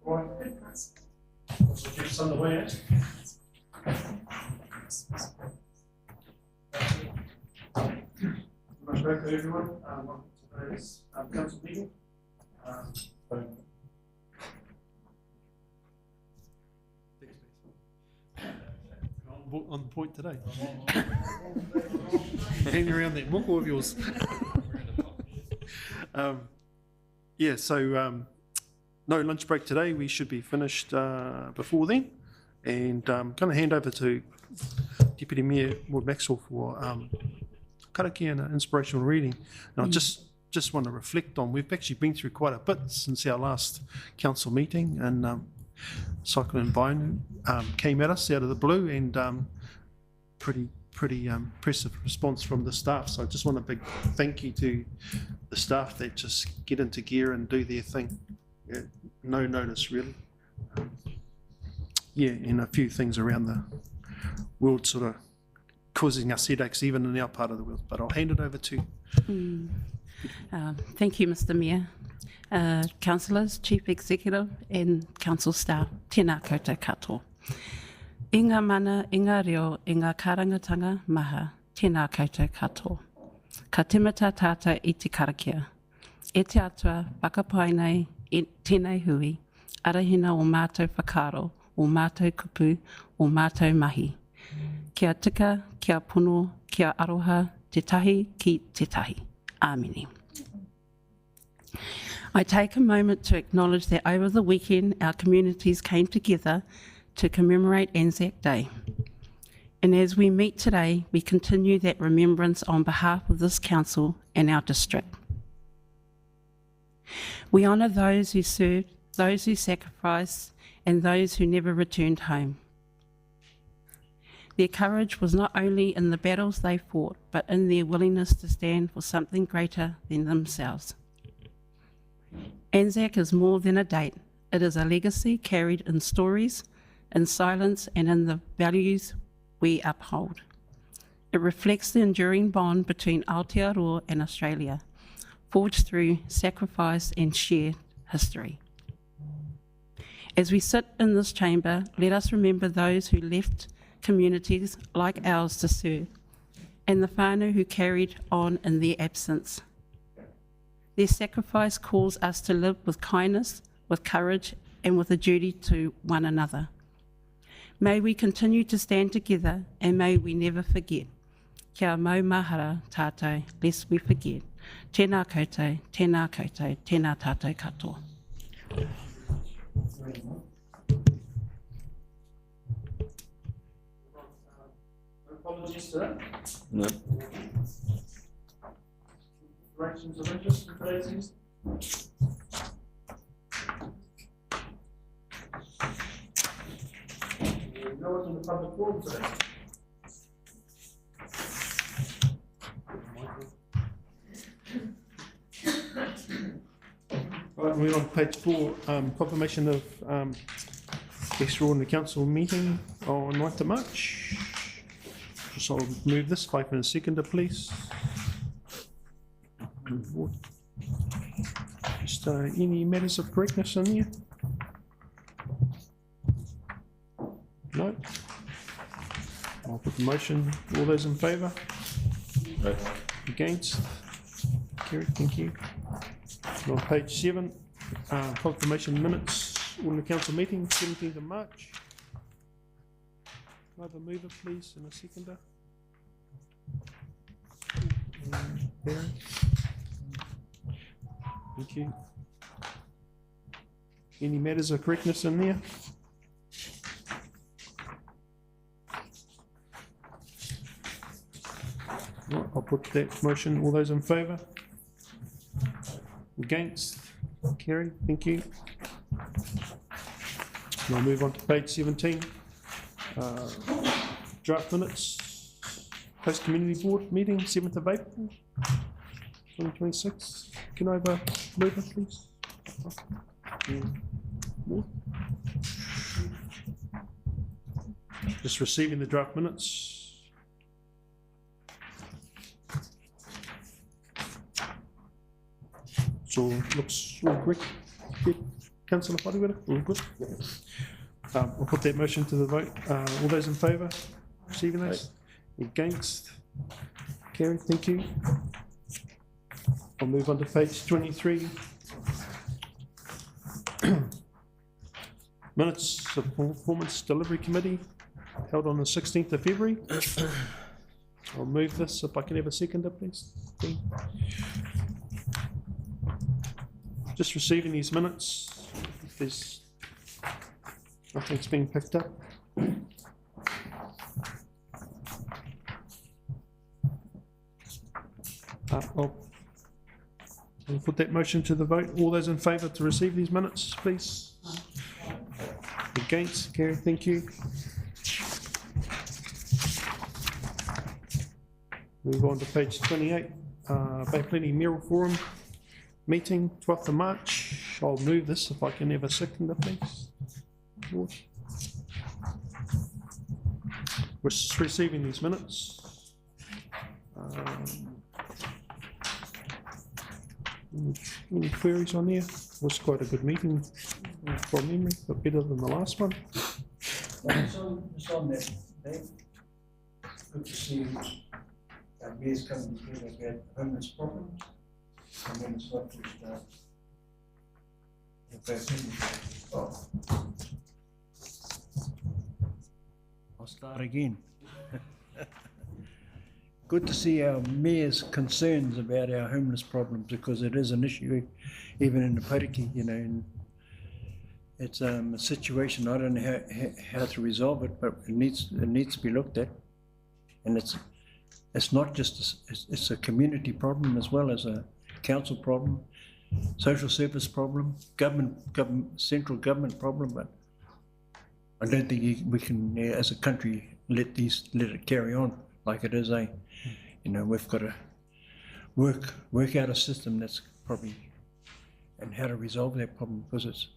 Right. So just underway, eh? Much better, everyone. Welcome to today's council meeting. On point today. Hang around that muckle of yours. No lunch break today. We should be finished before then. And going to hand over to Deputy Mayor Ward Maxwell for karakia and an inspirational reading. And I just want to reflect on, we've actually been through quite a bit since our last council meeting, and Cyclone Bainu came at us out of the blue, and pretty impressive response from the staff. So I just want a big thank you to the staff that just get into gear and do their thing. Yeah, no notice really. And a few things around the world sort of causing us headaches even in our part of the world. But I'll hand it over to. Thank you, Mr. Mayor. Councillors, Chief Executive and Council staff, tēnā koutou katoa. I ngā mana, i ngā reo, i ngā kārangatanga maha, tēnā koutou katoa. Ka timata tātou i te karakia. E te atua, whakapai nei, tēnei hui, arahina o mātou whakaro, o mātou kupu, o mātou mahi. Kia tika, kia puno, kia aroha, te tahi ki te tahi. Āmini. I take a moment to acknowledge that over the weekend our communities came together to commemorate Anzac Day. And as we meet today, we continue that remembrance on behalf of this council and our district. We honour those who served, those who sacrificed, and those who never returned home. Their courage was not only in the battles they fought, but in their willingness to stand for something greater than themselves. Anzac is more than a date. It is a legacy carried in stories, in silence, and in the values we uphold. It reflects the enduring bond between Aotearoa and Australia, forged through sacrifice and shared history. As we sit in this chamber, let us remember those who left communities like ours to serve, and the whānau who carried on in their absence. Their sacrifice calls us to live with kindness, with courage, and with a duty to one another. May we continue to stand together, and may we never forget. Kia mau mahara tātou, lest we forget. Tēnā koutou, tēnā koutou, tēnā tātou katoa. Apologies to that. No. Directions of interest in today's news. No one's in the public forum today. Right, we're on page 4, confirmation of extraordinary council meeting on 9th of March. Just I'll move this, 5 minutes seconder, please. Just any matters of correctness in here? No? I'll put the motion. All those in favour? Right. Against? Carried, thank you. And on page 7, confirmation minutes on the council meeting, 17th of March. Can I have a mover, please, and a seconder? Barry? Thank you. Any matters of correctness in there? Right, I'll put that motion. All those in favour? Against? Carried. Thank you. And I'll move on to page 17. Draft minutes. Post Community Board meeting, 7th of April, 2026. Can I have a mover, please? Just receiving the draft minutes. So looks all correct. Good. Councillor Whariwara, all good? We'll put that motion to the vote. All those in favour, receiving those? Against? Carried, thank you. I'll move on to page 23. Minutes of Performance Delivery Committee held on the 16th of February. I'll move this, if I can have a seconder, please. Dean. Just receiving these minutes, if there's nothing's being picked up. I'll put that motion to the vote. All those in favour to receive these minutes, please. Against? Carried, thank you. Move on to page 28, Bay Plenty Mural Forum meeting, 12th of March. I'll move this if I can have a seconder, please. George. We're receiving these minutes. Any queries on there? Was quite a good meeting from memory, but better than the last one. Just on that, Dave, good to see our mayor's coming together about homeless problems. And then it's not just I'll start again. Good to see our mayor's concerns about our homeless problems, because it is an issue even in the Pariki, you know, and it's a situation, I don't know how to resolve it, but it needs to be looked at. And it's not just, it's a community problem as well as a council problem, social service problem, central government problem, but I don't think we can, as a country, let it carry on like it is. You know, we've got to work out a system that's probably, and how to resolve that problem, because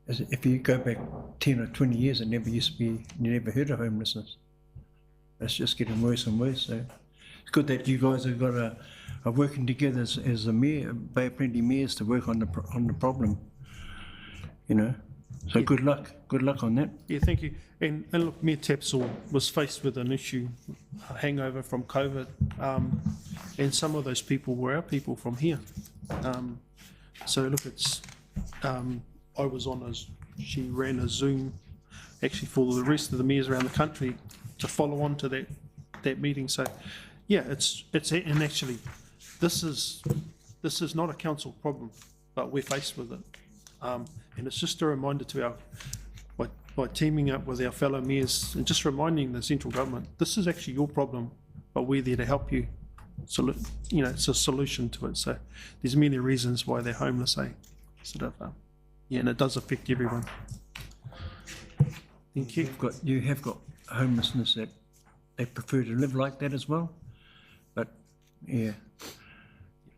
if you go back 10 or 20 years, it never used to be, you never heard of homelessness. It's just getting worse and worse. So it's good that you guys have got are working together as a mayor, Bay Plenty mayors, to work on the problem. You know, so Yeah. Good luck on that. Yeah, thank you. And look, Mayor Tapsell was faced with an issue, a hangover from COVID, and some of those people were our people from here. So look, I was on she ran a Zoom, actually for the rest of the mayors around the country to follow on to that meeting. So yeah, and actually, this is not a council problem, but we're faced with it. And it's just a reminder to by teaming up with our fellow mayors and just reminding the central government, this is actually your problem, but we're there to help you. So, you know, it's a solution to it. So there's many reasons why they're homeless, yeah, and it does affect everyone. Thank you. You have got homelessness that they prefer to live like that as well, but yeah,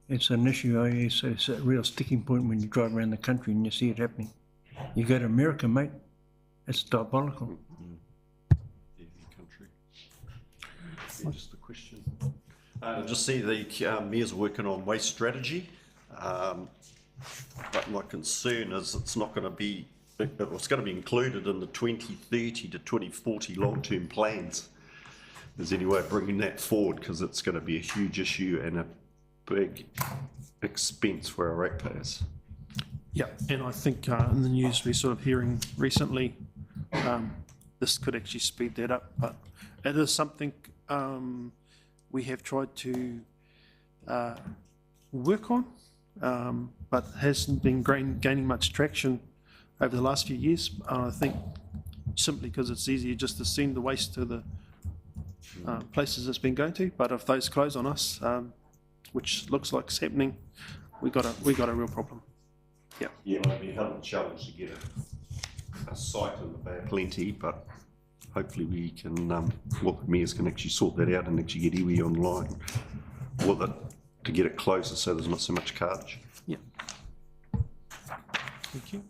it's an issue. It's a real sticking point when you drive around the country and you see it happening. You go to America, mate, it's diabolical. Country. Just a question. Just see the mayor's working on waste strategy, but my concern is it's not going to be. It's going to be included in the 2030 to 2040 long-term plans. Is there any way of bringing that forward? Because it's going to be a huge issue and a big expense for our ratepayers. Yeah, and I think in the news we're sort of hearing recently, this could actually speed that up, but it is something we have tried to work on, but hasn't been gaining much traction over the last few years. I think simply because it's easier just to send the waste to the places it's been going to, but if those close on us, which looks like it's happening, we got a real problem. Yeah. Yeah, it might be a hell of a challenge to get a site in the Bay of Plenty, but hopefully we can, the mayors can actually sort that out and actually get iwi online with it to get it closer so there's not so much cartage. Yeah. Thank you.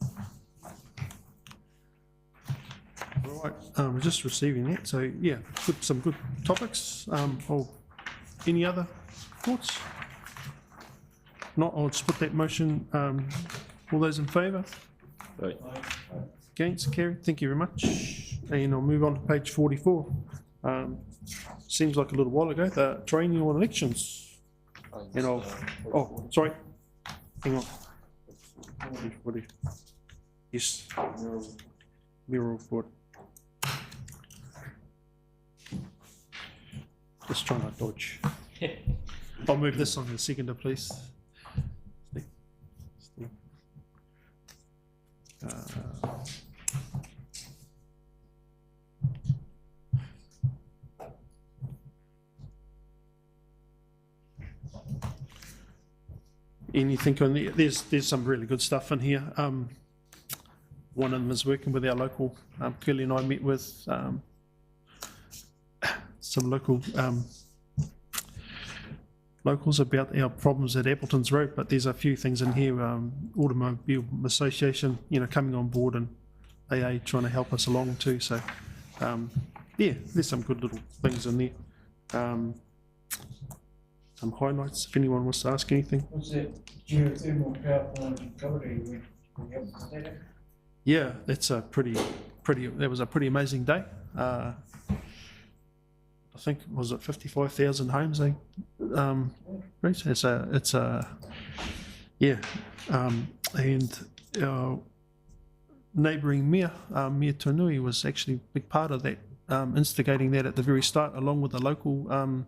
All right, we're just receiving that, so yeah, some good topics. Any other thoughts? Not, I'll just put that motion. All those in favour? Right. Against? Carried. Thank you very much. And I'll move on to page 44. Seems like a little while ago, the training on elections. And I'll, oh, sorry. Hang on. Yes. Mural report. Just trying to dodge. I'll move this on the seconder, please. Anything on the, there's some really good stuff in here. One of them is working with our local, Curly and I met with some local locals about our problems at Appleton's Road, but there's a few things in here, Automobile Association, you know, coming on board, and AA trying to help us along too, so yeah, there's some good little things in there. Some highlights, if anyone wants to ask anything. What's that geothermal power plant in Kauri? We have that? Yeah, that's a that was a pretty amazing day. I think, was it 55,000 homes they reached? It's a yeah, and our neighbouring mayor, Mayor Tunui, was actually a big part of that, instigating that at the very start, along with the local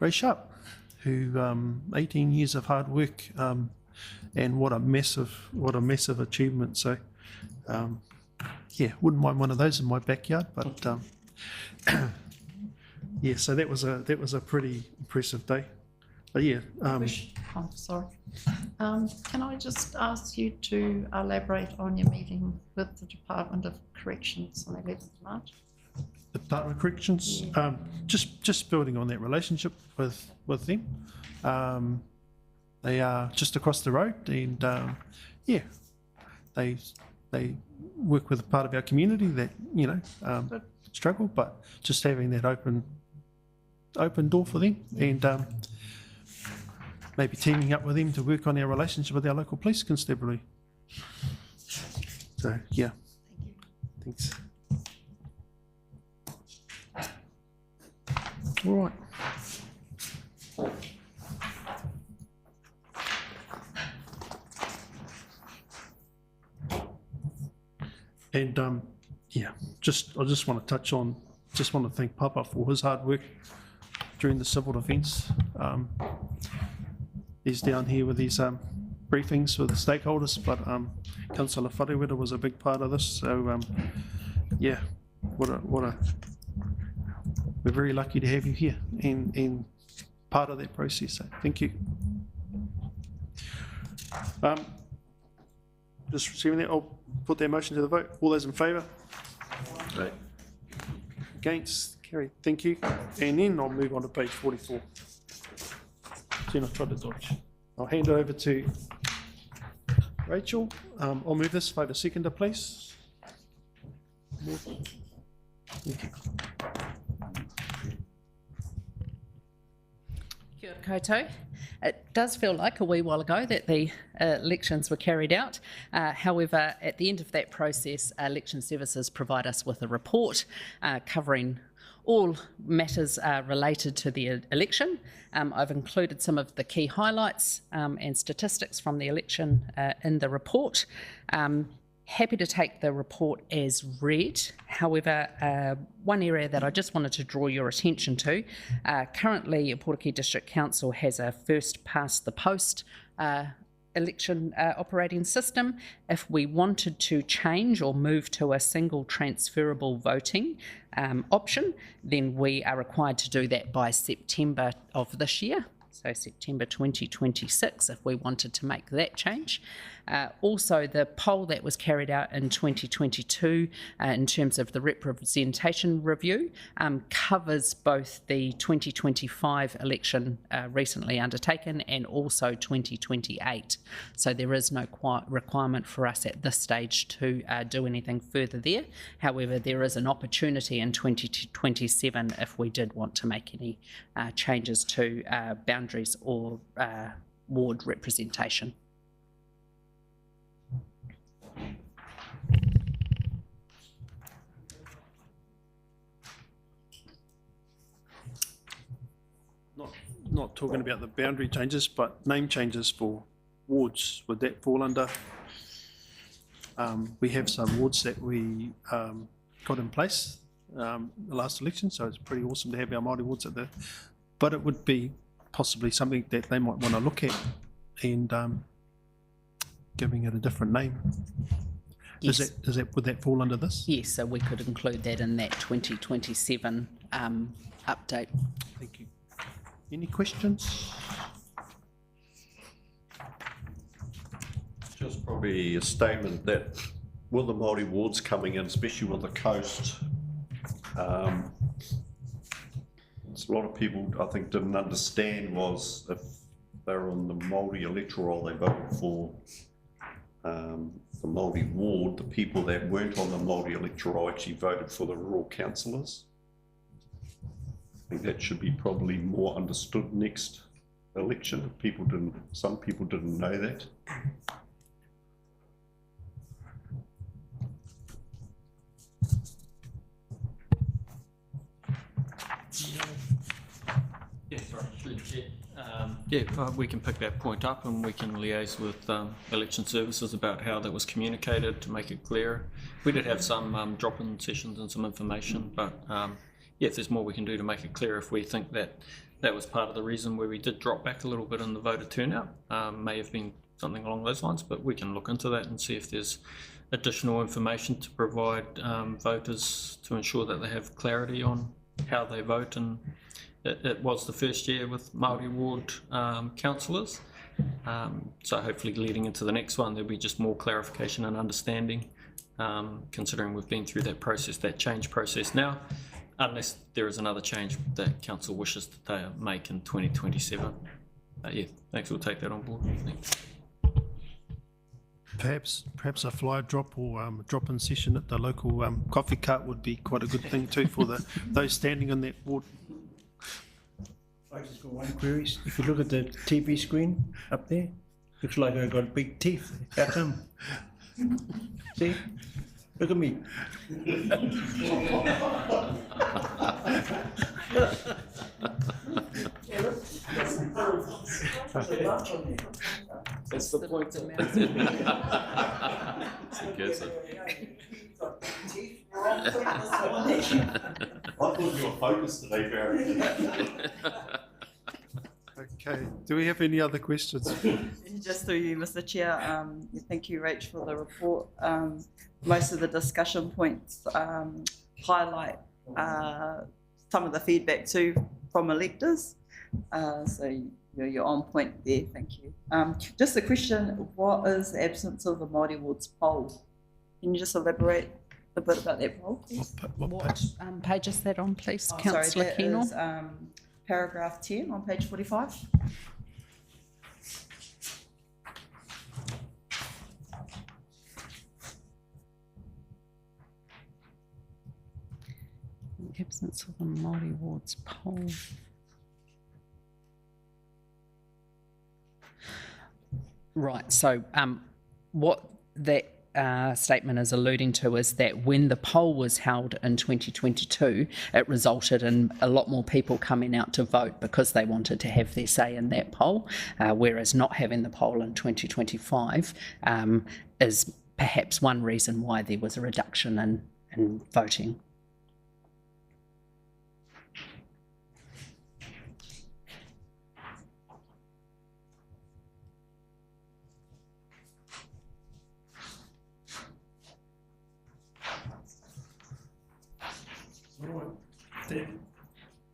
Ray Sharp, who 18 years of hard work, and what a massive achievement. So yeah, wouldn't mind one of those in my backyard, but yeah, so that was a pretty impressive day. But yeah, Oh, sorry. Can I just ask you to elaborate on your meeting with the Department of Corrections on the 11th of March? the Department of Corrections, just building on that relationship with them. They are just across the road, and yeah, they work with a part of our community that, you know, struggle, but just having that open door for them, and maybe teaming up with them to work on our relationship with our local police constabulary. So yeah, thanks. All right. And yeah, I just want to touch on, just want to thank Papa for his hard work during the civil defence. He's down here with these briefings with the stakeholders, but Councillor Whareweta was a big part of this. So yeah, we're very lucky to have you here and part of that process. So thank you. Just receiving that, I'll put that motion to the vote. All those in favour? Right. Against? Carried. Thank you. And then I'll move on to page 44. Then I tried to dodge. I'll hand it over to Rachel. I'll move this. Vote a seconder, please. Thank you. Kia ora koutou. It does feel like a wee while ago that the elections were carried out. However, at the end of that process, Election Services provide us with a report covering all matters related to the election. I've included some of the key highlights and statistics from the election in the report. Happy to take the report as read. However, one area that I just wanted to draw your attention to, currently Portakey District Council has a first past the post election operating system. If we wanted to change or move to a single transferable voting option, then we are required to do that by September of this year. So September 2026, if we wanted to make that change. Also, the poll that was carried out in 2022 in terms of the representation review covers both the 2025 election recently undertaken and also 2028. So there is no requirement for us at this stage to do anything further there. However, there is an opportunity in 2027 if we did want to make any changes to boundaries or ward representation. not talking about the boundary changes, but name changes for wards, would that fall under? We have some wards that we got in place the last election, so it's pretty awesome to have our Māori wards but it would be possibly something that they might want to look at and giving it a different name. Yes. Would that fall under this? Yes, so we could include that in that 2027 update. Thank you. Any questions? Just probably a statement that with the Māori wards coming in, especially with the coast, it's a lot of people I think didn't understand was if they're on the Māori electoral roll, they voted for the Māori ward, the people that weren't on the Māori electoral roll actually voted for the rural councillors. I think that should be probably more understood next election. Some people didn't know that. Yeah, sorry, through the chair. We can pick that point up and we can liaise with election services about how that was communicated to make it clearer. We did have some drop-in sessions and some information, but if there's more we can do to make it clear, if we think that that was part of the reason where we did drop back a little bit in the voter turnout, may have been something along those lines, but we can look into that and see if there's additional information to provide voters to ensure that they have clarity on how they vote. And it was the first year with Māori ward councillors, so hopefully leading into the next one there'll be just more clarification and understanding, considering we've been through that process, that change process now, unless there is another change that council wishes to make in 2027. Thanks, we'll take that on board. Thanks. Perhaps a flyer drop or a drop-in session at the local coffee cart would be quite a good thing too for those standing on that ward. I just got one query. If you look at the TV screen up there, looks like I got big teeth. How come? See? Look at me. That's the point. I thought you were focused today, Barry. Okay, do we have any other questions? Just through you, Mr. Chair, thank you, Rach, for the report. Most of the discussion points highlight some of the feedback too from electors. So you're on point there, thank you. Just a question, what is the absence of the Māori wards poll? Can you just elaborate a bit about that poll, please? What page is that on, please, Sorry, Councillor that Kennell? is paragraph 10 on page 45. Absence of the Māori wards poll. Right, so what that statement is alluding to is that when the poll was held in 2022, it resulted in a lot more people coming out to vote because they wanted to have their say in that poll, whereas not having the poll in 2025 is perhaps one reason why there was a reduction in voting.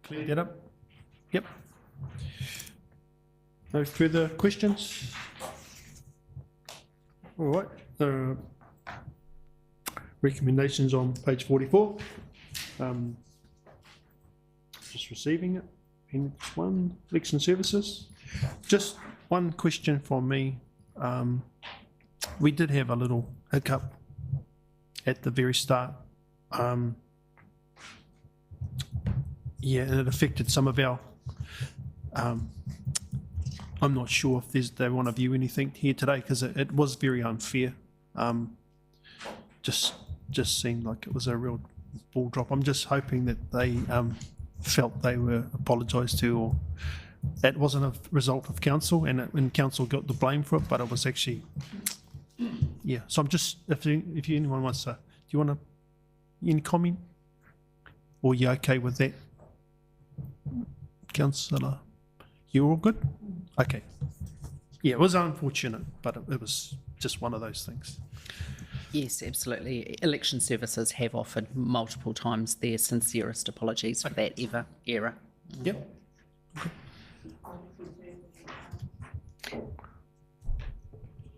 Clear that up? Yep. No further questions? All right. Recommendations on page 44. Just receiving it. Next one, election services. Just one question from me. We did have a little hiccup at the very start. Yeah, and it affected some of our, I'm not sure if they want to view anything here today because it was very unfair. Just seemed like it was a real ball drop. I'm just hoping that they felt they were apologised to that wasn't a result of council, and council got the blame for it, but it was actually, yeah. So I'm just, if anyone wants to, do you want to, any comment? Or you okay with that? Councillor, you all good? Okay. Yeah, it was unfortunate, but it was just one of those things. Yes, absolutely. Election Services have offered multiple times their sincerest apologies for that error. Yep.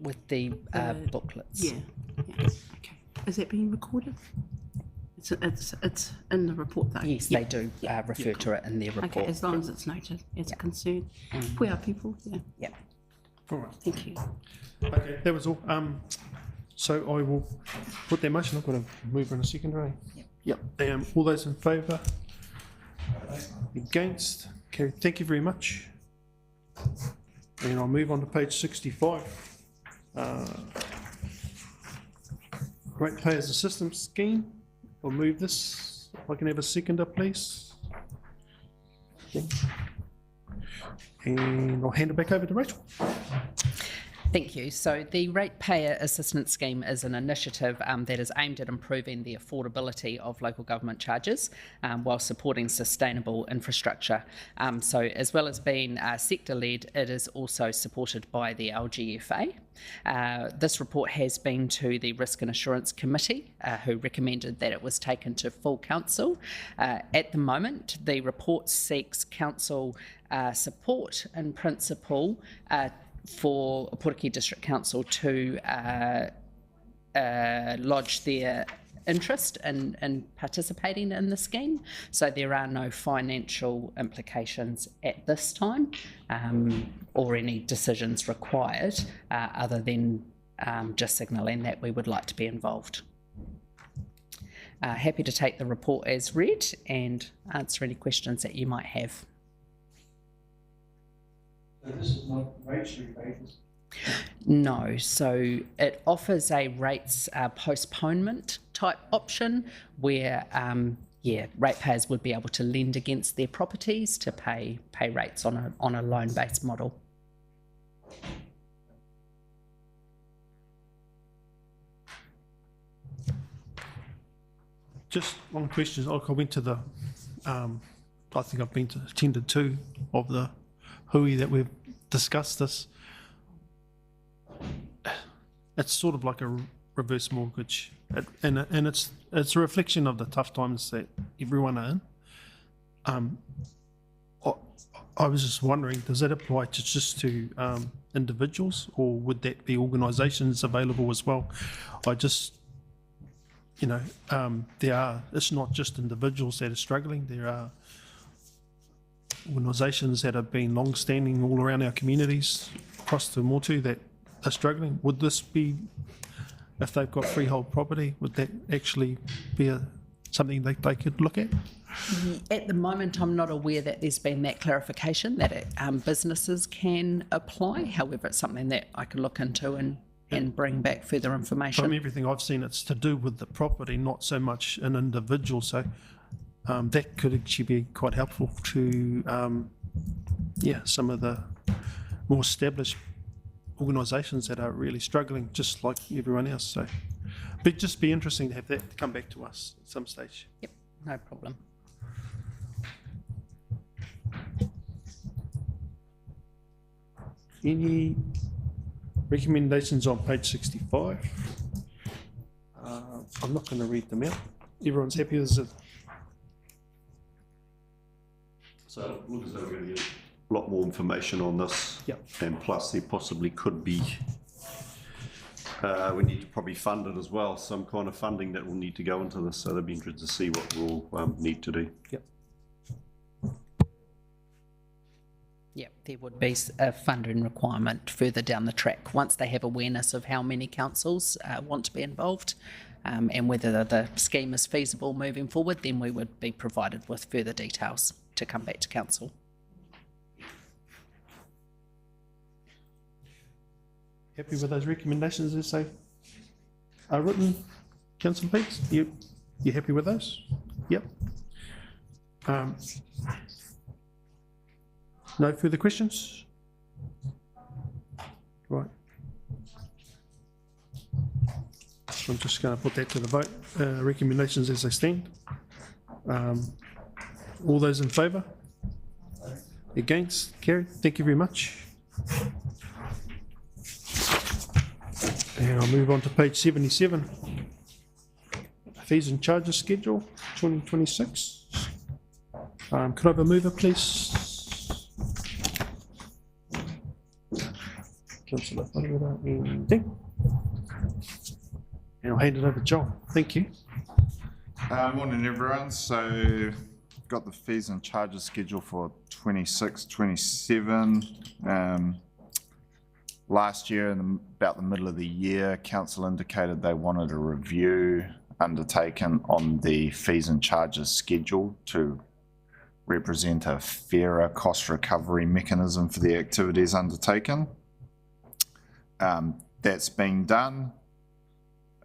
With the booklets. Yeah. Okay. Is that being recorded? It's in the report though. Yes, they do refer to it in their report. Okay, as long as it's noted as a concern. We are people, yeah. Yep. All right. Thank you. Okay, that was all. So I will put that motion. I've got to move in a second, right? Yep. All those in favour? Against? Okay, thank you very much. And I'll move on to page 65. Ratepayers Assistance Scheme. I'll move this. If I can have a seconder, please. Okay. And I'll hand it back over to Rachel. Thank you. So the Ratepayer Assistance Scheme is an initiative that is aimed at improving the affordability of local government charges while supporting sustainable infrastructure. So as well as being sector-led, it is also supported by the LGFA. This report has been to the Risk and Assurance Committee, who recommended that it was taken to full council. At the moment, the report seeks council support in principle for Poraki District Council to lodge their interest in participating in the scheme. So there are no financial implications at this time or any decisions required other than just signalling that we would like to be involved. Happy to take the report as read and answer any questions that you might have. So this is not rates rebate. No, so it offers a rates postponement type option where, ratepayers would be able to lend against their properties to pay rates on a loan-based model. Just one question. I went to the, I think I've been to attended two of the hui that we've discussed this. It's sort of like a reverse mortgage, and it's a reflection of the tough times that everyone are in. I was just wondering, does that apply to just to individuals, or would that be organisations available as well? I just, it's not just individuals that are struggling. There are organisations that have been long-standing all around our communities across the Motu that are struggling. Would this be, if they've got freehold property, would that actually be something that they could look at? At the moment, I'm not aware that there's been that clarification that businesses can apply. However, it's something that I can look into and bring back further information. From everything I've seen, it's to do with the property, not so much an individual. So that could actually be quite helpful to, some of the more established organisations that are really struggling, just like everyone else. So it'd just be interesting to have that come back to us at some stage. Yep, no problem. Any recommendations on page 65? I'm not going to read them out. Everyone's happy with it. So it looks as though we're going to get a lot more information on this. Yep. And plus there possibly could be, we need to probably fund it as well, some kind of funding that will need to go into this. So they'll be interested to see what we'll need to do. Yep. Yep, there would be a funding requirement further down the track once they have awareness of how many councils want to be involved and whether the scheme is feasible moving forward. Then we would be provided with further details to come back to council. Happy with those recommendations as they are written, Councillor Peaks? You happy with those? Yep. No further questions? Right. So I'm just going to put that to the vote. Recommendations as they stand. All those in favour? Against? Carried. Thank you very much. And I'll move on to page 77. Fees and charges schedule 2026. Could I have a mover, please? Councillor Whareara and Ding. And I'll hand it over to John. Thank you. Morning everyone. So got the fees and charges schedule for 26, 27. Last year, in about the middle of the year, council indicated they wanted a review undertaken on the fees and charges schedule to represent a fairer cost recovery mechanism for the activities undertaken. That's being done.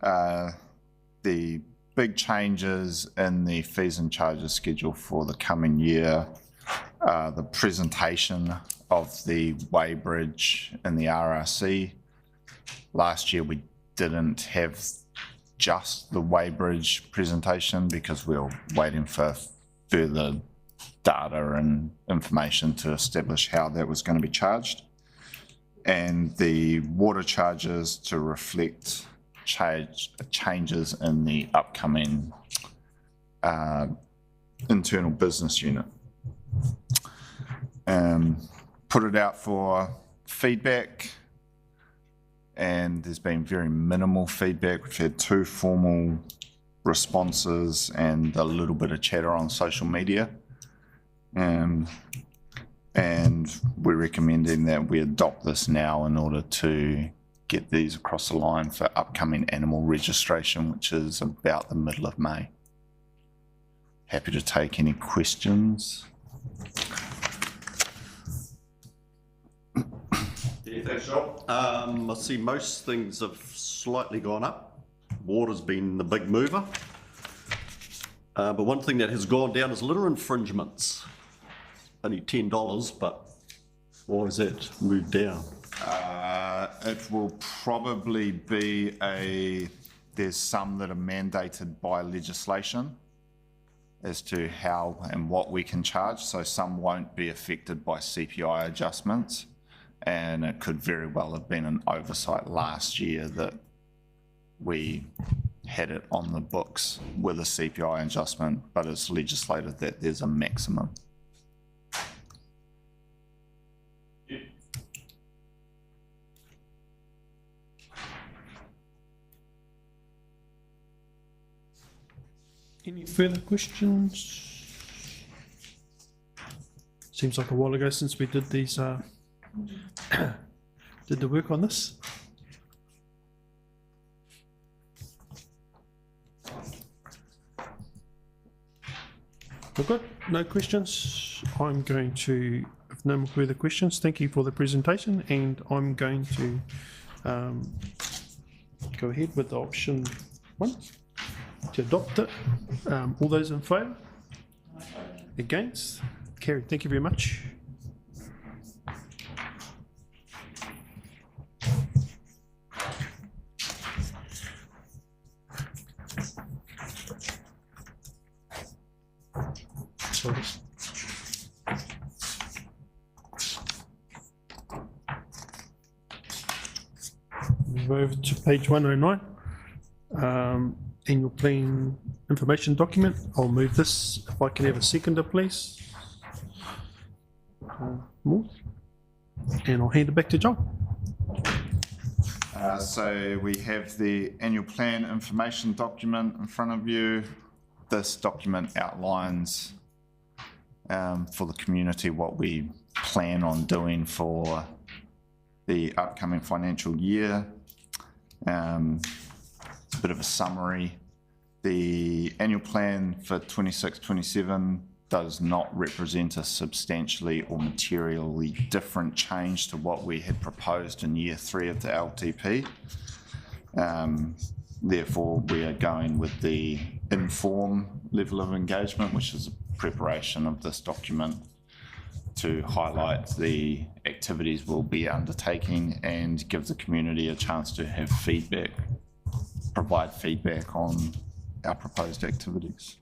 The big changes in the fees and charges schedule for the coming year, the presentation of the weighbridge in the RRC. Last year we didn't have just the weighbridge presentation because we were waiting for further data and information to establish how that was going to be charged. And the water charges to reflect changes in the upcoming internal business unit. Put it out for feedback, and there's been very minimal feedback. We've had 2 formal responses and a little bit of chatter on social media. And we're recommending that we adopt this now in order to get these across the line for upcoming animal registration, which is about the middle of May. Happy to take any questions. Yeah, thanks, John. I see most things have slightly gone up. Water's been the big mover. But one thing that has gone down is litter infringements. Only $10, but why has that moved down? It will probably be there's some that are mandated by legislation as to how and what we can charge. So some won't be affected by CPI adjustments. And it could very well have been an oversight last year that we had it on the books with a CPI adjustment, but it's legislated that there's a maximum. Any further questions? Seems like a while ago since we did these, did the work on this. We're good. No questions. I'm going to, if no more further questions, thank you for the presentation, and I'm going to go ahead with option 1 to adopt it. All those in favour? Against? Carried. Thank you very much. Sorry. Move over to page 109. Annual plan information document. I'll move this. If I can have a seconder, please. More. And I'll hand it back to John. So we have the annual plan information document in front of you. This document outlines for the community what we plan on doing for the upcoming financial year. It's a bit of a summary. The annual plan for 26-27 does not represent a substantially or materially different change to what we had proposed in year 3 of the LTP. Therefore, we are going with the inform level of engagement, which is a preparation of this document to highlight the activities we'll be undertaking and give the community a chance to have feedback, provide feedback on our proposed activities.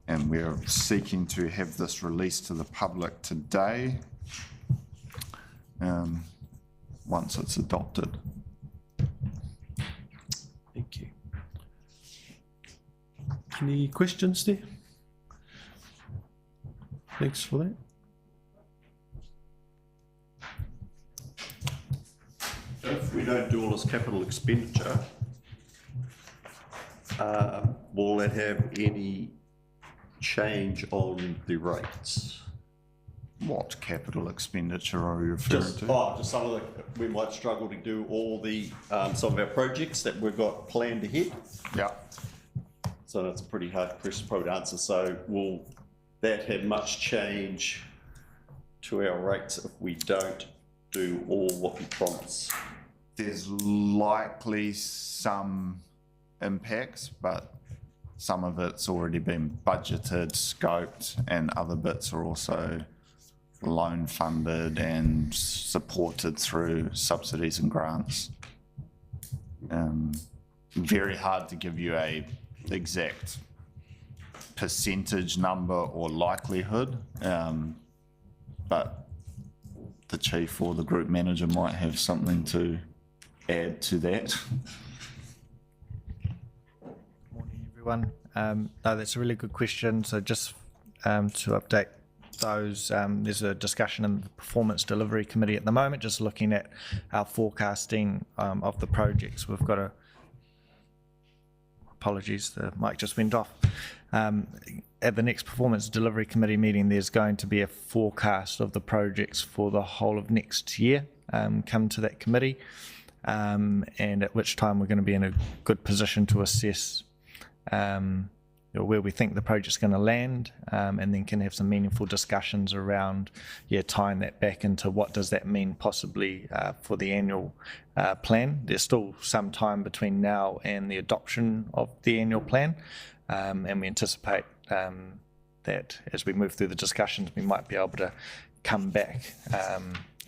And we're seeking to have this released to the public today, once it's adopted. Thank you. Any questions there? Thanks for that. If we don't do all this capital expenditure, will that have any change on the rates? What capital expenditure are you referring to? Just some of the, we might struggle to do all the, some of our projects that we've got planned ahead. Yeah. So that's a pretty hard question probably to answer. So will that have much change to our rates if we don't do all what we promise? There's likely some impacts, but some of it's already been budgeted, scoped, and other bits are also loan funded and supported through subsidies and grants. Very hard to give you a exact percentage number or likelihood, but the chief or the group manager might have something to add to that. Morning, everyone. No, that's a really good question. So just to update those, there's a discussion in the Performance Delivery Committee at the moment, just looking at our forecasting of the projects. We've got a, apologies, the mic just went off. At the next Performance Delivery Committee meeting, there's going to be a forecast of the projects for the whole of next year come to that committee, and at which time we're going to be in a good position to assess where we think the project's going to land, and then can have some meaningful discussions around, tying that back into what does that mean possibly for the annual plan. There's still some time between now and the adoption of the annual plan, and we anticipate that as we move through the discussions, we might be able to come back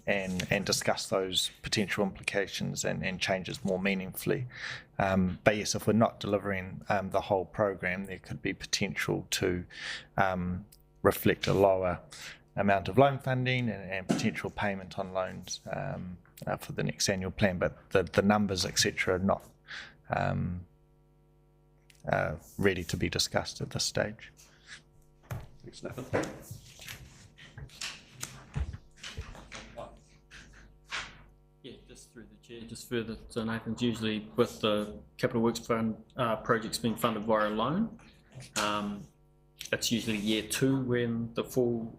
and discuss those potential implications and changes more meaningfully. But yes, if we're not delivering the whole program, there could be potential to reflect a lower amount of loan funding and potential payment on loans for the next annual plan. But the numbers, etc., are not ready to be discussed at this stage. Thanks, Nathan. Yeah, just through the chair, just further to Nathan's, usually with the Capital Works Fund projects being funded via a loan, it's usually year 2 when the full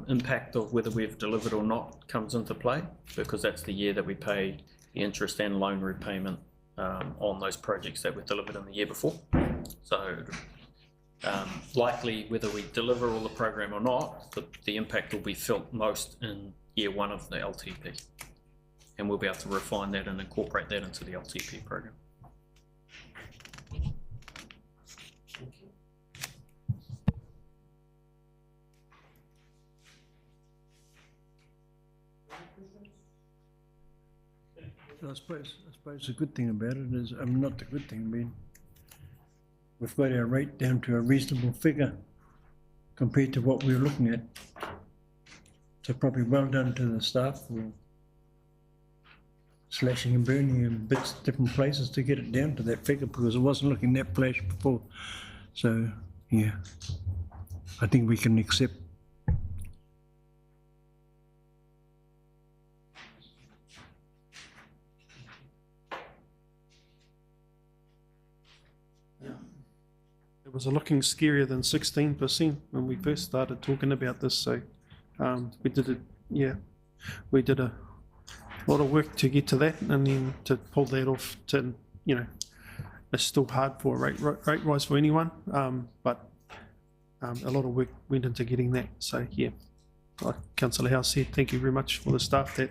impact of whether we've delivered or not comes into play, because that's the year that we pay the interest and loan repayment on those projects that were delivered in the year before. So likely whether we deliver all the program or not, the impact will be felt most in year 1 of the LTP. And we'll be able to refine that and incorporate that into the LTP program. I suppose the good thing about it is, not the good thing, I mean, we've got our rate down to a reasonable figure compared to what we were looking at. So probably well done to the staff for slashing and burning in bits, different places to get it down to that figure, because it wasn't looking that flash before. So, yeah, I think we can accept. It was looking scarier than 16% when we first started talking about this. So we did it, we did a lot of work to get to that, and then to pull that off, to, it's still hard for a rate rise for anyone, but a lot of work went into getting that. So yeah, like Councillor Howe said, thank you very much for the staff that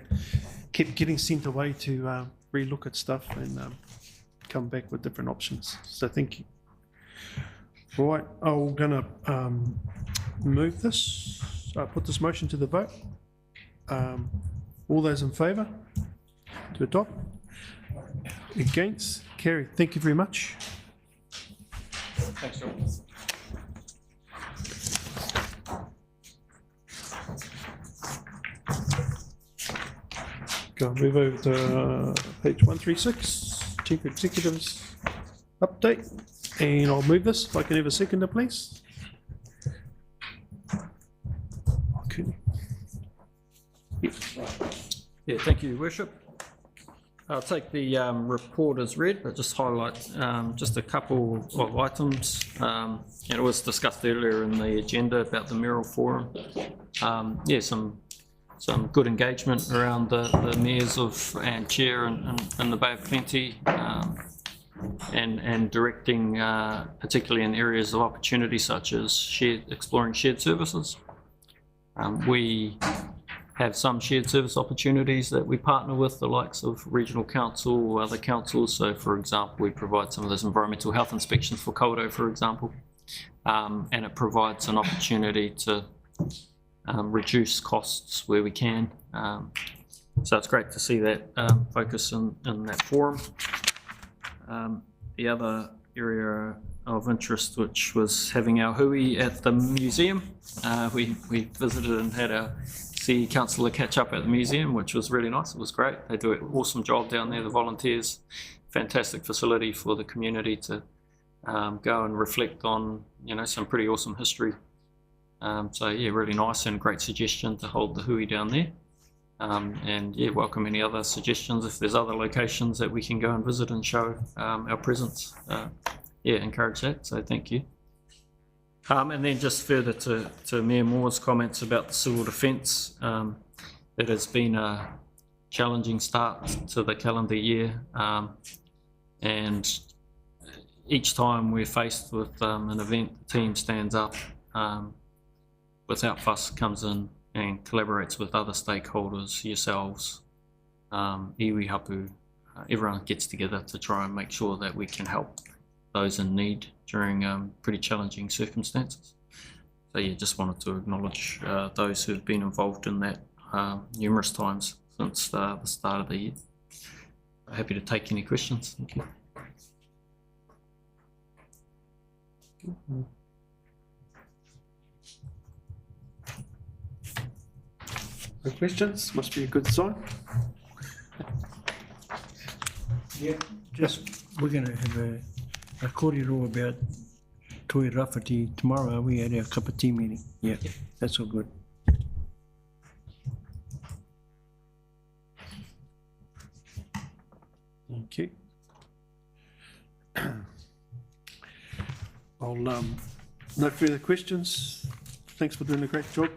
kept getting sent away to re-look at stuff and come back with different options. So thank you. Right, I'm going to move this, put this motion to the vote. All those in favour to adopt? Against? Carried. Thank you very much. Thanks, John. Go move over to page 136, Chief Executive's update, and I'll move this. If I can have a seconder, please. Okay. Yeah, thank you, Your Worship. I'll take the report as read, but just highlight just a couple of items. It was discussed earlier in the agenda about the Mayoral Forum. Yeah, some good engagement around the mayors and chair in the Bay of Plenty, and directing particularly in areas of opportunity such as exploring shared services. We have some shared service opportunities that we partner with the likes of regional council or other councils. So for example, we provide some of those environmental health inspections for Kauro, for example, and it provides an opportunity to reduce costs where we can. So it's great to see that focus in that forum. The other area of interest, which was having our hui at the museum. We visited and had our CE councillor catch up at the museum, which was really nice. It was great. They do an awesome job down there, the volunteers. Fantastic facility for the community to go and reflect on, some pretty awesome history. So yeah, really nice and great suggestion to hold the hui down there. And yeah, welcome any other suggestions if there's other locations that we can go and visit and show our presence. Yeah, encourage that, so thank you. And then just further to Mayor Moore's comments about the civil defence, it has been a challenging start to the calendar year, and each time we're faced with an event, the team stands up, without fuss, comes in and collaborates with other stakeholders, yourselves, iwi hapu, everyone gets together to try and make sure that we can help those in need during pretty challenging circumstances. So yeah, just wanted to acknowledge those who have been involved in that numerous times since the start of the year. Happy to take any questions. Thank you. No questions? Must be a good sign. Yeah, we're going to have a kōrero about Toi Rawhiti tomorrow. We had our cup of tea meeting. Yeah, that's all good. Thank you. I'll, no further questions. Thanks for doing a great job,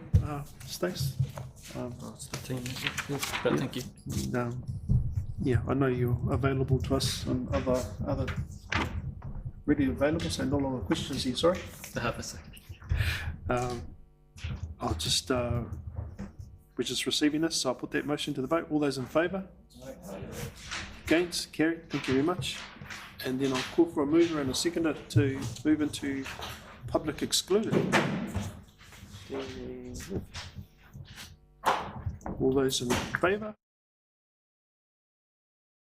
Stace. It's the team, but thank you. And, yeah, I know you're available to us and other ready available, so not a lot of questions here, sorry. I'll just, we're just receiving this, so I'll put that motion to the vote. All those in favour? Against? Carried. Thank you very much. And then I'll call for a mover and a seconder to move into public excluded. All those in favour?